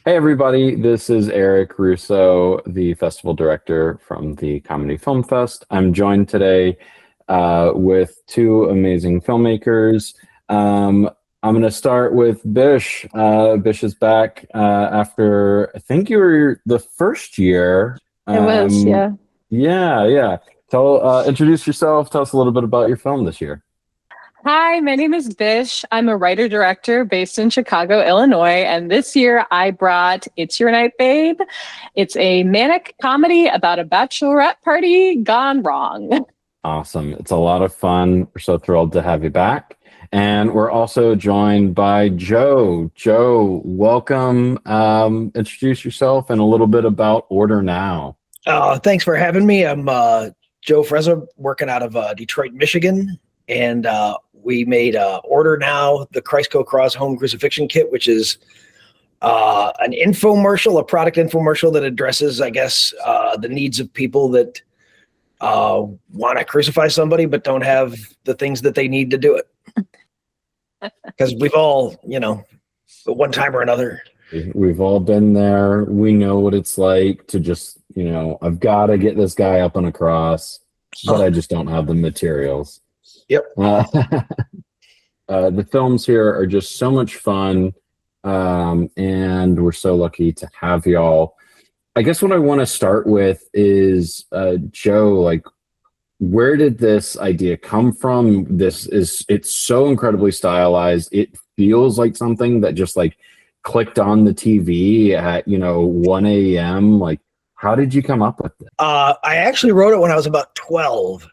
Hey, everybody, this is Eric Rousseau, the festival director from the Comedy Film Fest. I'm joined today with two amazing filmmakers. I'm going to start with Bish. Bish is back after, I think you were the first year. It was, yeah. Yeah. Introduce yourself. Tell us a little bit about your film this year. Hi, my name is Bish. I'm a writer-director based in Chicago, Illinois. And this year I brought It's Your Night, Babe. It's a manic comedy about a bachelorette party gone wrong. Awesome. It's a lot of fun. We're so thrilled to have you back. And we're also joined by Joe. Joe, welcome. Introduce yourself and a little bit about Order Now. Thanks for having me. I'm Joe Frezza, working out of Detroit, Michigan. And we made Order Now, the ChristCo Cross Home Crucifixion Kit, which is an infomercial, a product infomercial that addresses, I guess, the needs of people that want to crucify somebody but don't have the things that they need to do it. Because we've all, at one time or another. We've all been there. We know what it's like to just, I've got to get this guy up on a cross, but I just don't have the materials. Yep. The films here are just so much fun, and we're so lucky to have y'all. I guess what I want to start with is, Joe, like, where did this idea come from? It's so incredibly stylized. It feels like something that just like clicked on the TV at, 1 a.m. Like, how did you come up with it? I actually wrote it when I was about 12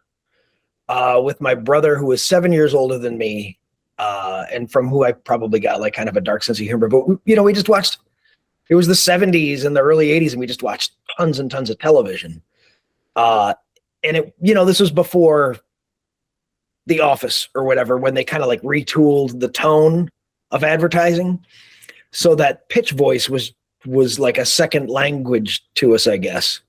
with my brother, who was 7 years older than me, and from who I probably got like kind of a dark sense of humor. But, we just watched, it was the 70s and the early 80s, and we just watched tons and tons of television. And this was before The Office or whatever, when they kind of like retooled the tone of advertising. So that pitch voice was like a second language to us, I guess.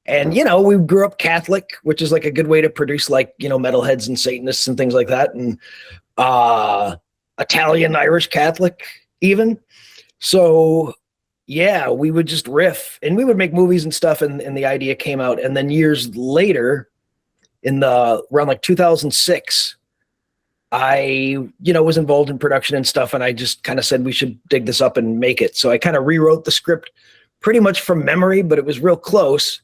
And, we grew up Catholic, which is like a good way to produce like, metalheads and Satanists and things like that. And Italian, Irish Catholic even. So yeah, we would just riff and we would make movies and stuff. And the idea came out. And then years later, around like 2006, I, was involved in production and stuff. And I just kind of said, we should dig this up and make it. So I kind of rewrote the script pretty much from memory, but it was real close.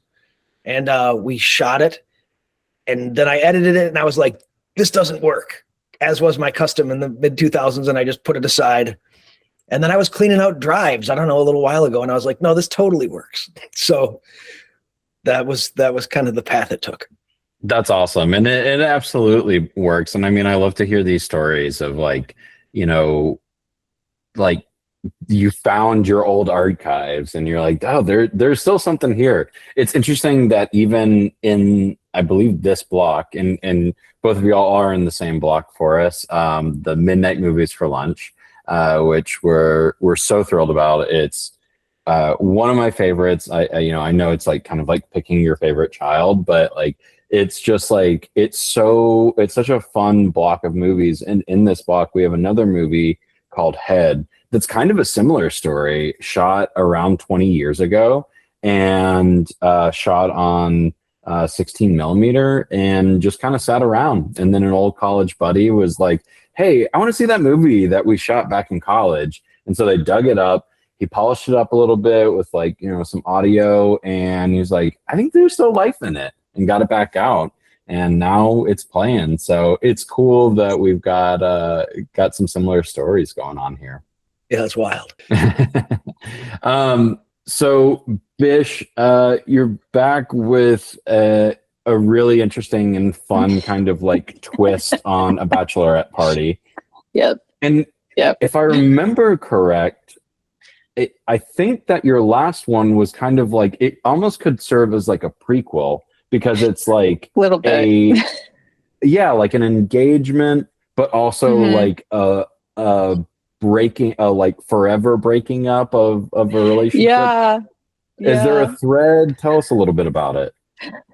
And we shot it. And then I edited it and I was like, this doesn't work, as was my custom in the mid 2000s. And I just put it aside. And then I was cleaning out drives, I don't know, a little while ago. And I was like, no, this totally works. So that was kind of the path it took. That's awesome. And it absolutely works. And I mean, I love to hear these stories of like, like you found your old archives and you're like, oh, there's still something here. It's interesting that even in, I believe, this block, and both of y'all are in the same block for us, the Midnight Movies for Lunch, which we're so thrilled about. It's one of my favorites. I know it's like kind of like picking your favorite child, but like it's just like it's such a fun block of movies. And in this block, we have another movie called Head that's kind of a similar story, shot around 20 years ago and shot on 16 millimeter, and just kind of sat around. And then an old college buddy was like, hey, I want to see that movie that we shot back in college. And so they dug it up. He polished it up a little bit with like, some audio. And he was like, I think there's still life in it, and got it back out. And now it's playing. So it's cool that we've got some similar stories going on here. Yeah, that's wild. So Bish, you're back with a really interesting and fun kind of like twist on a bachelorette party. Yep. And if I remember correct, I think that your last one was kind of like, it almost could serve as like a prequel, because it's like a little bit, like an engagement, but also like a breaking, like forever breaking up of a relationship. Yeah. Is there a thread? Tell us a little bit about it.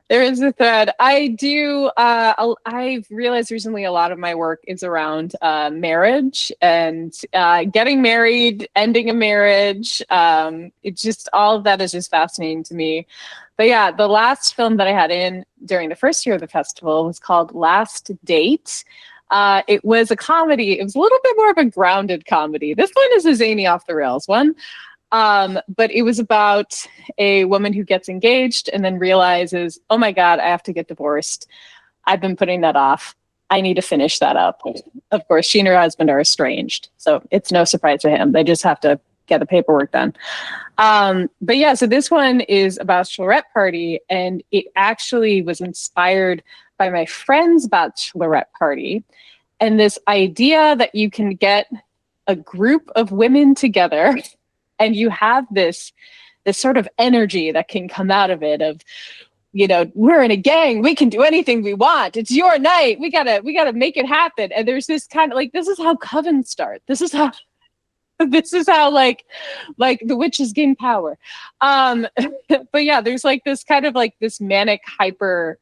There is a thread. I do. I've realized recently a lot of my work is around marriage and getting married, ending a marriage. It's just all of that is just fascinating to me. But yeah, the last film that I had in during the first year of the festival was called Last Date. It was a comedy. It was a little bit more of a grounded comedy. This one is a zany off the rails one. But it was about a woman who gets engaged and then realizes, oh my God, I have to get divorced. I've been putting that off. I need to finish that up. Of course, she and her husband are estranged, so it's no surprise to him. They just have to get the paperwork done. But yeah, so this one is about bachelorette party, and it actually was inspired by my friend's bachelorette party and this idea that you can get a group of women together and you have this sort of energy that can come out of it of, you know, we're in a gang, we can do anything we want. It's your night. We gotta make it happen. And there's this kind of like, this is how covens start. This is how like the witches gain power. But yeah, there's like this kind of like this manic hyper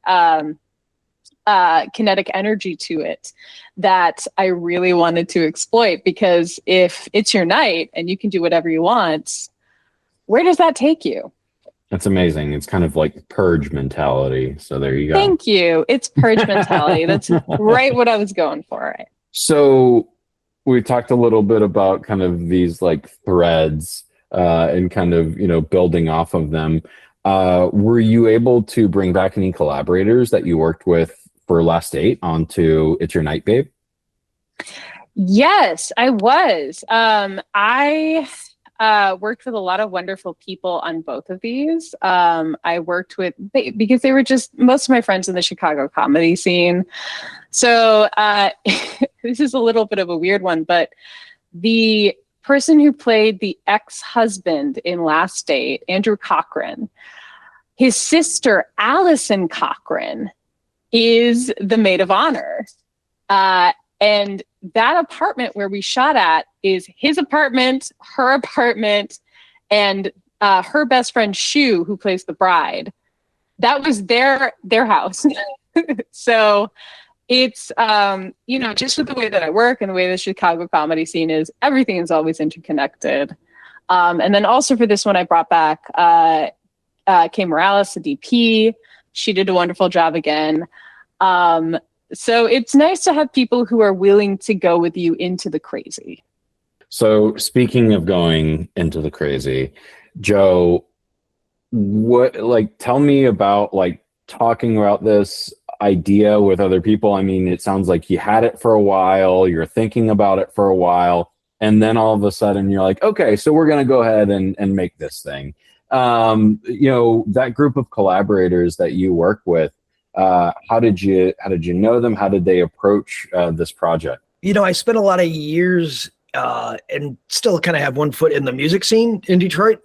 kinetic energy to it that I really wanted to exploit, because if it's your night and you can do whatever you want, where does that take you? That's amazing. It's kind of like purge mentality. So there you go. Thank you. It's purge mentality. That's right what I was going for. So we talked a little bit about kind of these like threads and kind of, you know, building off of them. Were you able to bring back any collaborators that you worked with for Last Date onto It's Your Night, Babe? Yes, I was. I worked with a lot of wonderful people on both of these. I worked with, because they were just most of my friends in the Chicago comedy scene. So this is a little bit of a weird one, but the person who played the ex-husband in Last Date, Andrew Cochran, his sister, Allison Cochran, is the maid of honor. And that apartment where we shot at is his apartment, her apartment, and her best friend, Shu, who plays the bride. That was their house. So it's, you know, just with the way that I work and the way the Chicago comedy scene is, everything is always interconnected. And then also for this one, I brought back Kay Morales, the DP. She did a wonderful job again. So it's nice to have people who are willing to go with you into the crazy. So speaking of going into the crazy, Joe, tell me about like talking about this idea with other people. I mean, it sounds like you had it for a while, you're thinking about it for a while, and then all of a sudden you're like, okay, so we're going to go ahead and make this thing. You know, that group of collaborators that you work with, how did you know them? How did they approach this project? You know, I spent a lot of years and still kind of have one foot in the music scene in Detroit.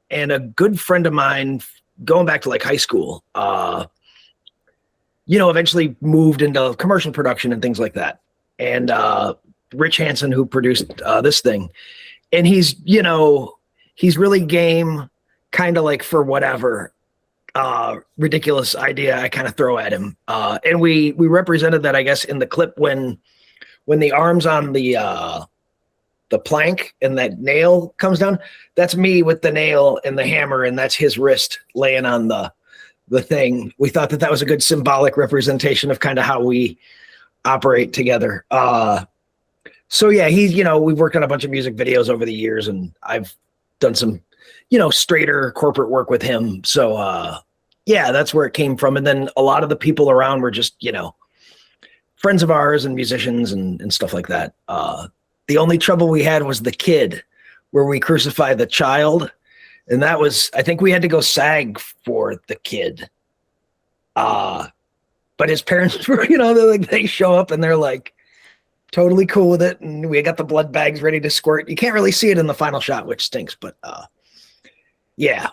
And a good friend of mine, going back to like high school, you know, eventually moved into commercial production and things like that. And Rich Hansen, who produced this thing, and he's, you know, he's really game, kind of like for whatever ridiculous idea I kind of throw at him. And we represented that, I guess, in the clip when the arms on the plank and that nail comes down, that's me with the nail and the hammer, and that's his wrist laying on the thing. We thought that was a good symbolic representation of kind of how we operate together. So yeah, he's, you know, we've worked on a bunch of music videos over the years, and I've done some, you know, straighter corporate work with him. So yeah, that's where it came from. And then a lot of the people around were just, you know, friends of ours and musicians and stuff like that. The only trouble we had was the kid, where we crucified the child. And that was, I think we had to go SAG for the kid. But his parents were, you know, they show up and they're like totally cool with it. And we got the blood bags ready to squirt. You can't really see it in the final shot, which stinks, but yeah,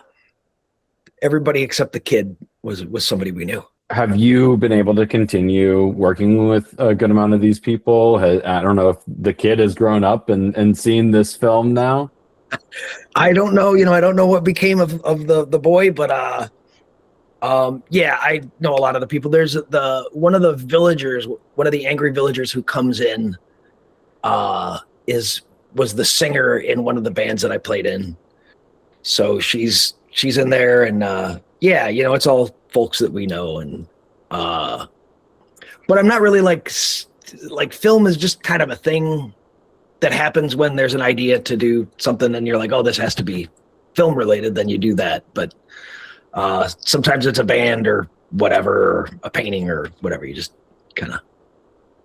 everybody except the kid was somebody we knew. Have you been able to continue working with a good amount of these people? I don't know if the kid has grown up and seen this film now. I don't know. You know, I don't know what became of the boy, but Yeah, I know a lot of the people. There's one of the villagers, one of the angry villagers who comes in, was the singer in one of the bands that I played in. So she's in there, and yeah, it's all folks that we know, and but I'm not really like film is just kind of a thing that happens when there's an idea to do something, and you're like, oh, this has to be film related, then you do that. But sometimes it's a band or whatever, or a painting or whatever. You just kind of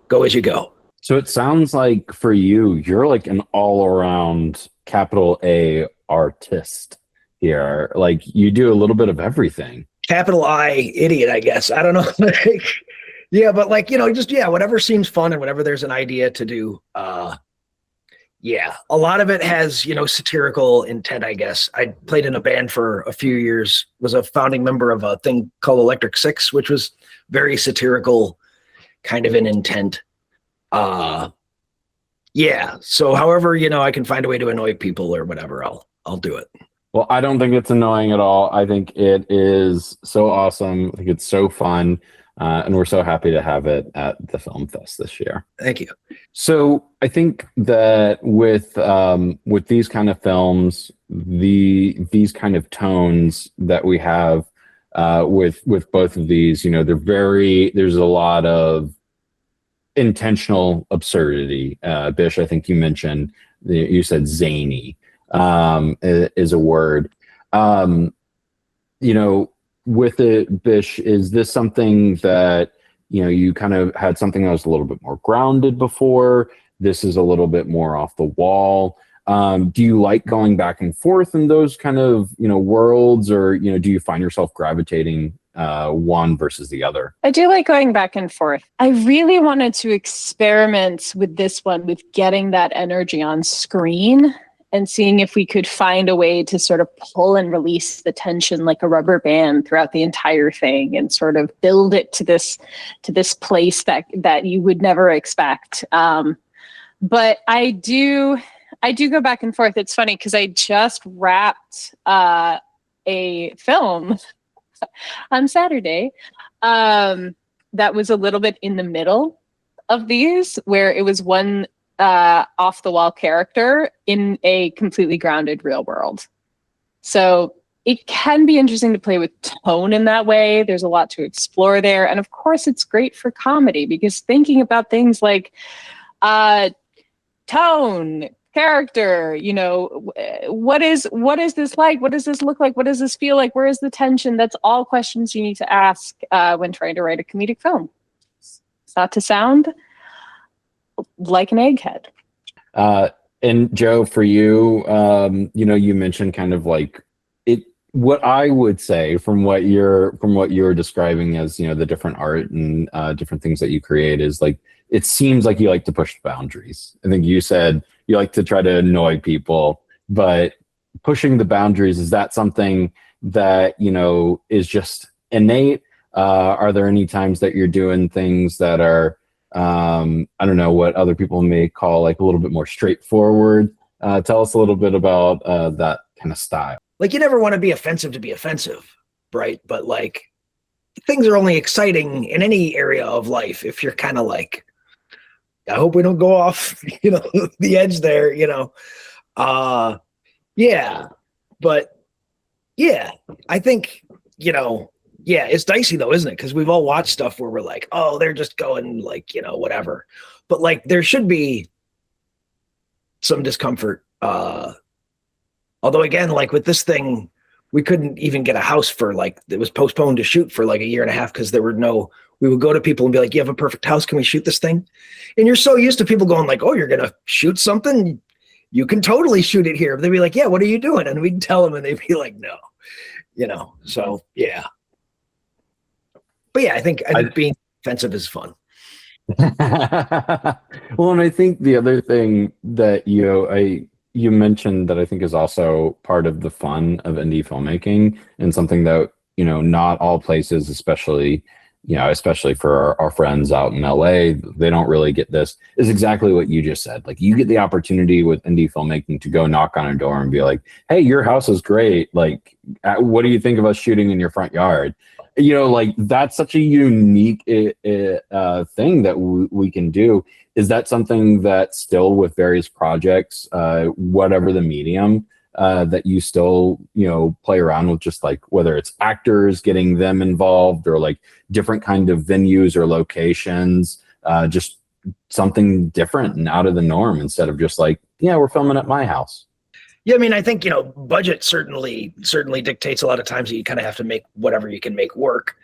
go as you go. So it sounds like for you, you're like an all-around capital A artist here. Like you do a little bit of everything. Capital I idiot, I guess. I don't know. Yeah, but like, just whatever seems fun and whatever there's an idea to do. Yeah, a lot of it has, satirical intent, I guess. I played in a band for a few years, was a founding member of a thing called Electric Six, which was very satirical kind of in intent. Yeah, so however, I can find a way to annoy people or whatever, I'll do it. Well, I don't think it's annoying at all. I think it is so awesome. I think it's so fun. And we're so happy to have it at the Film Fest this year. Thank you. So I think that with these kind of films, these kind of tones that we have with both of these, there's a lot of intentional absurdity. Bish, I think you said zany is a word. With it, Bish, is this something that you kind of had something that was a little bit more grounded before? This is a little bit more off the wall. Do you like going back and forth in those kind of worlds, or do you find yourself gravitating one versus the other? I do like going back and forth. I really wanted to experiment with this one, with getting that energy on screen and seeing if we could find a way to sort of pull and release the tension like a rubber band throughout the entire thing, and sort of build it to this place that you would never expect. But I do go back and forth. It's funny because I just wrapped a film on Saturday that was a little bit in the middle of these, where it was one off the wall character in a completely grounded real world. So it can be interesting to play with tone in that way. There's a lot to explore there. And of course it's great for comedy, because thinking about things like tone, character, what is this like? What does this look like? What does this feel like? Where is the tension? That's all questions you need to ask when trying to write a comedic film. It's not to sound like an egghead. And Joe, for you, you mentioned kind of like it. What I would say from what you're describing as the different art and different things that you create is like, it seems like you like to push the boundaries. I think you said you like to try to annoy people, but pushing the boundaries, is that something that is just innate? Are there any times that you're doing things that are I don't know, what other people may call like a little bit more straightforward? Tell us a little bit about that kind of style. Like, you never want to be offensive to be offensive, right? But like, things are only exciting in any area of life if you're kind of like, I hope we don't go off, the edge there, yeah. But yeah, I think, yeah, it's dicey though, isn't it? Because we've all watched stuff where we're like, oh, they're just going like, whatever. But like, there should be some discomfort. Although again, like with this thing, we couldn't even get a house for like, it was postponed to shoot for like a year and a half because there were we would go to people and be like, you have a perfect house, can we shoot this thing? And you're so used to people going like, oh, you're going to shoot something? You can totally shoot it here. They'd be like, yeah, what are you doing? And we'd tell them and they'd be like, no, so yeah. But yeah, I think being offensive is fun. Well, and I think the other thing that you mentioned that I think is also part of the fun of indie filmmaking, and something that not all places, especially especially for our friends out in LA, they don't really get this, is exactly what you just said. Like, you get the opportunity with indie filmmaking to go knock on a door and be like, hey, your house is great. Like, what do you think of us shooting in your front yard? Like, that's such a unique thing that we can do. Is that something that still with various projects, whatever the medium, that you still, play around with, just like whether it's actors, getting them involved, or like different kind of venues or locations, just something different and out of the norm instead of just like, yeah, we're filming at my house. Yeah, I mean, I think, budget certainly dictates a lot of times that you kind of have to make whatever you can make work.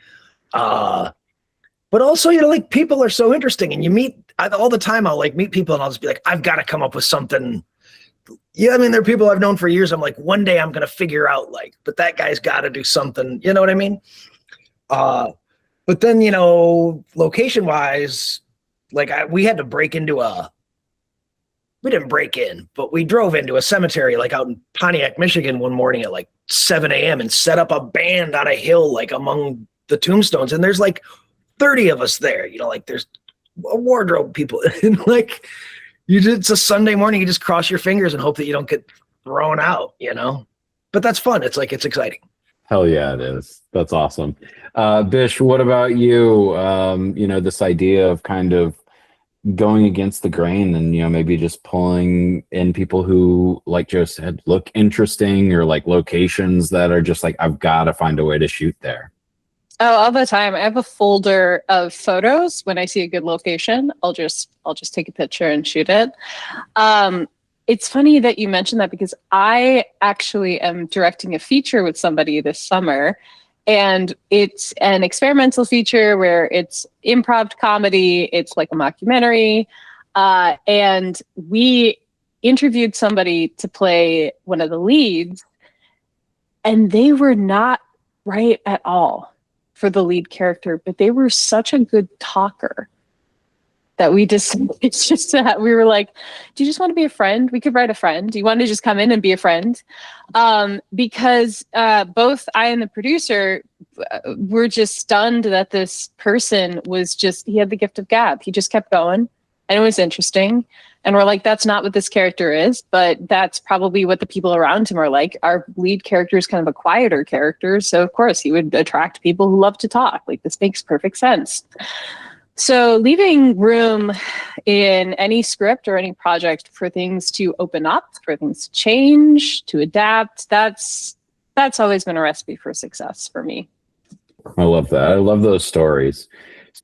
But also, like, people are so interesting, and you meet all the time. I'll like meet people and I'll just be like, I've got to come up with something. Yeah, I mean, there are people I've known for years. I'm like, one day I'm going to figure out, like, but that guy's got to do something. You know what I mean? But then, location wise, like we had to break into we didn't break in, but we drove into a cemetery like out in Pontiac, Michigan one morning at like 7 a.m. and set up a band on a hill, like among the tombstones. And there's like 30 of us there, like there's a wardrobe people. And like, it's a Sunday morning, you just cross your fingers and hope that you don't get thrown out, but that's fun. It's exciting. Hell yeah, it is. That's awesome. Bish, what about you? This idea of kind of going against the grain and, maybe just pulling in people who, like Joe said, look interesting, or like locations that are just like, I've got to find a way to shoot there. Oh, all the time. I have a folder of photos. When I see a good location, I'll just take a picture and shoot it. It's funny that you mentioned that, because I actually am directing a feature with somebody this summer, and it's an experimental feature where it's improv comedy. It's like a mockumentary. And we interviewed somebody to play one of the leads, and they were not right at all for the lead character, but they were such a good talker that we were like, do you just want to be a friend? We could write a friend. Do you want to just come in and be a friend? Because both I and the producer were just stunned that this person he had the gift of gab. He just kept going, and it was interesting. And we're like, that's not what this character is, but that's probably what the people around him are like. Our lead character is kind of a quieter character, so of course he would attract people who love to talk. Like, this makes perfect sense. So leaving room in any script or any project for things to open up, for things to change, to adapt, that's always been a recipe for success for me. I love that. I love those stories.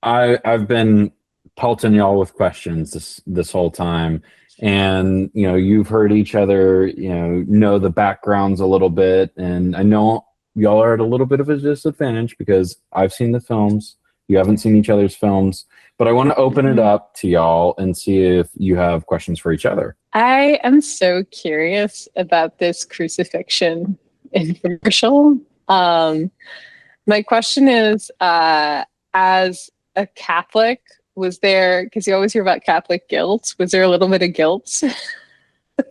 I've been pelting y'all with questions this whole time, and you've heard each other know the backgrounds a little bit, and I know y'all are at a little bit of a disadvantage because I've seen the films, you haven't seen each other's films, but I want to open it up to y'all and see if you have questions for each other. I am so curious about this Crucifixion infomercial. My question is, as a Catholic, was there, because you always hear about Catholic guilt, was there a little bit of guilt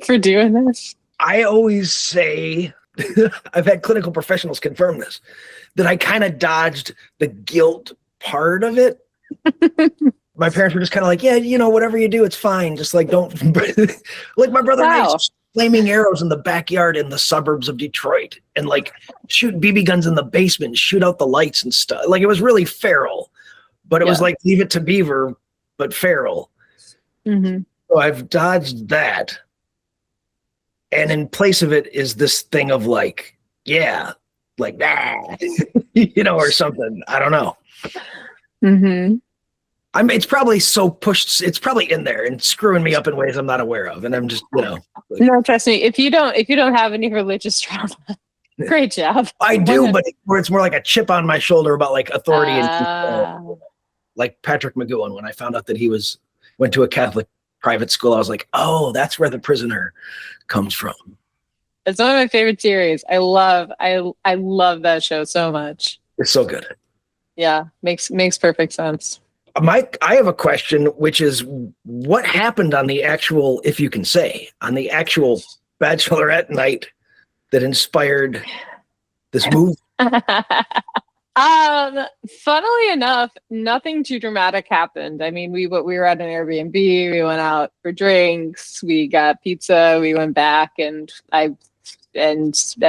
for doing this? I always say, I've had clinical professionals confirm this, that I kind of dodged the guilt part of it. My parents were just kind of like, yeah, whatever you do, it's fine. Just like, don't, like my brother makes flaming arrows in the backyard in the suburbs of Detroit, and like shoot BB guns in the basement, shoot out the lights and stuff. Like, it was really feral. But it was like Leave It to Beaver, but feral. Mm-hmm. So I've dodged that. And in place of it is this thing of like, yeah, like, or something. I don't know. Mm-hmm. It's probably so pushed. It's probably in there and screwing me up in ways I'm not aware of. And I'm just, No, trust me. If you don't have any religious trauma, great job. I do, but it's more like a chip on my shoulder about like authority and like Patrick McGowan. When I found out that he went to a Catholic private school, I was like, oh, that's where The Prisoner comes from. It's one of my favorite series. I love that show so much. It's so good. Yeah, makes perfect sense. Mike, I have a question, which is, what happened on the actual, if you can say, on the actual Bachelorette night that inspired this movie? Funnily enough, nothing too dramatic happened. I mean, we were at an Airbnb, we went out for drinks, we got pizza, we went back, and at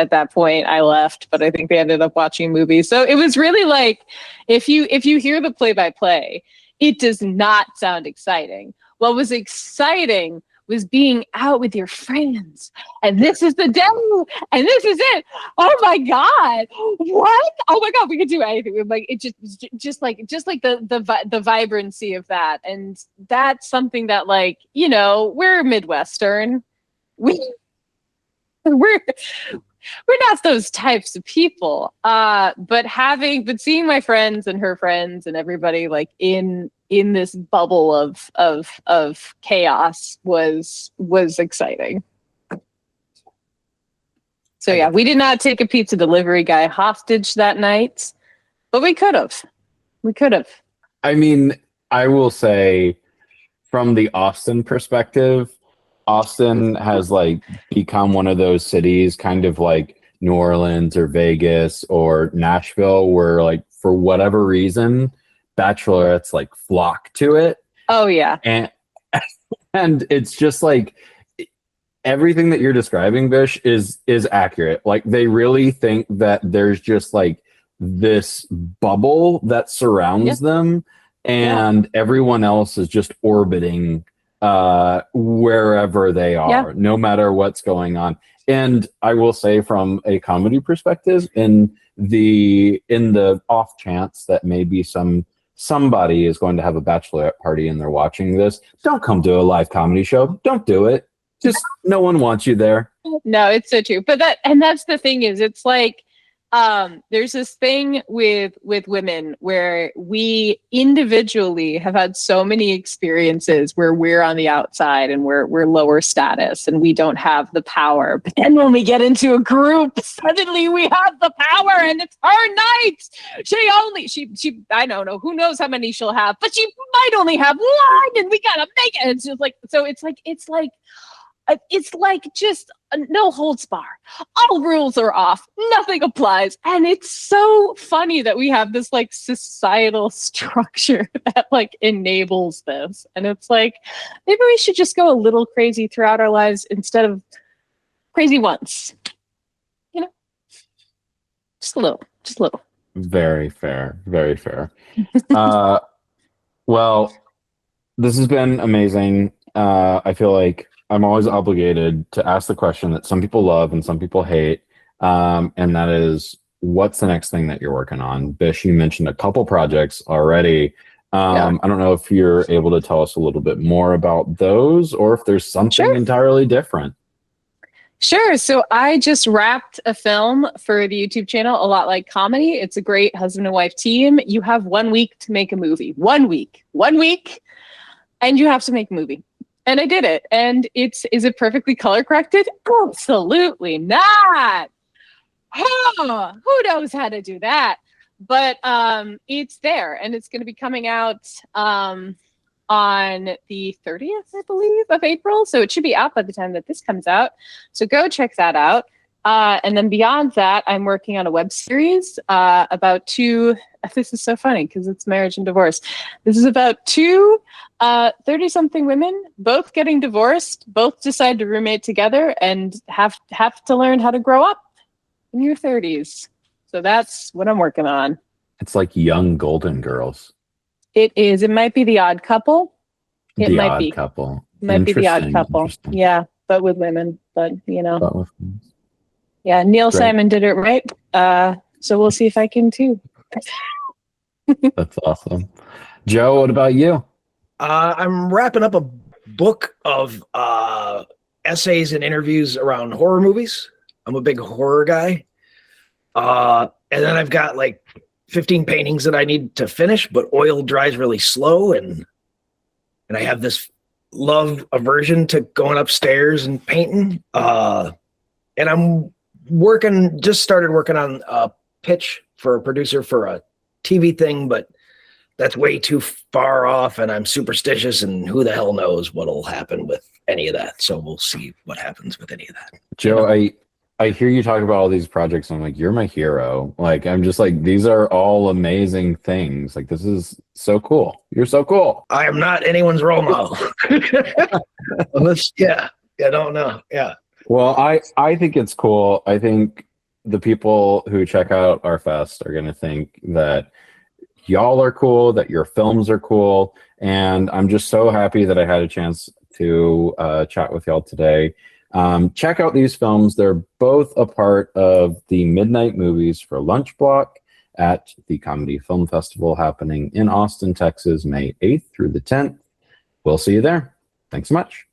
that point I left, but I think they ended up watching movies. So it was really like, if you hear the play-by-play, it does not sound exciting. What was exciting was being out with your friends, and this is the day, and this is it. Oh my god, what? Oh my god, we could do anything. Like it just like the vibrancy of that, and that's something that, like, you know, we're Midwestern. We're not those types of people. But seeing my friends and her friends and everybody like in this bubble of chaos was exciting. So yeah, we did not take a pizza delivery guy hostage that night, but we could have. I mean, I will say, from the Austin perspective, Austin has like become one of those cities, kind of like New Orleans or Vegas or Nashville, where like for whatever reason, bachelorettes like flock to it. Oh yeah. And it's just like everything that you're describing, Bish, is accurate. Like they really think that there's just like this bubble that surrounds them, and everyone else is just orbiting wherever they are, no matter what's going on. And I will say, from a comedy perspective, in the off chance that maybe somebody is going to have a bachelorette party and they're watching this, don't come to a live comedy show. Don't do it. Just no one wants you there. No, it's so true. But that's the thing, is it's like, there's this thing with women where we individually have had so many experiences where we're on the outside and we're lower status and we don't have the power. But then when we get into a group, suddenly we have the power and it's our night. She I don't know, who knows how many she'll have, but she might only have one, and we gotta make it. And it's just like, so it's like just no holds bar. All rules are off. Nothing applies. And it's so funny that we have this like societal structure that like enables this. And it's like, maybe we should just go a little crazy throughout our lives instead of crazy once. You know? Just a little. Very fair. Very fair. Well, this has been amazing. I feel like I'm always obligated to ask the question that some people love and some people hate, and that is, what's the next thing that you're working on? Bish, you mentioned a couple projects already. I don't know if you're able to tell us a little bit more about those, or if there's something entirely different. Sure. So I just wrapped a film for the YouTube channel, A Lot Like Comedy. It's a great husband and wife team. You have 1 week to make a movie. 1 week. 1 week, and you have to make a movie. And I did it. And is it perfectly color corrected? Absolutely not. Oh, who knows how to do that? But it's there, and it's going to be coming out on the 30th, I believe, of April. So it should be out by the time that this comes out. So go check that out. And then beyond that, I'm working on a web series about two. This is so funny because it's marriage and divorce. This is about two 30-something women, both getting divorced, both decide to roommate together and have to learn how to grow up in your 30s. So that's what I'm working on. It's like Young Golden Girls. It is. It might be The Odd Couple. It The might Odd be. Couple. Might be The Odd Couple. Yeah, but with women. But you know. But with yeah, Neil Great. Simon did it right. So we'll see if I can too. That's awesome. Joe, what about you? I'm wrapping up a book of essays and interviews around horror movies. I'm a big horror guy. And then I've got like 15 paintings that I need to finish, but oil dries really slow. And I have this love aversion to going upstairs and painting. And I'm just started working on a pitch for a producer for a TV thing, but that's way too far off, and I'm superstitious, and who the hell knows what'll happen with any of that. So we'll see what happens with any of that. Joe, I hear you talk about all these projects. And I'm like, you're my hero. Like, I'm just like, these are all amazing things. Like, this is so cool. You're so cool. I am not anyone's role model. Yeah, I don't know. Yeah. Well, I think it's cool. I think the people who check out our fest are going to think that y'all are cool, that your films are cool. And I'm just so happy that I had a chance to chat with y'all today. Check out these films. They're both a part of the Midnight Movies for Lunch Block at the Comedy Film Festival happening in Austin, Texas, May 8th through the 10th. We'll see you there. Thanks so much.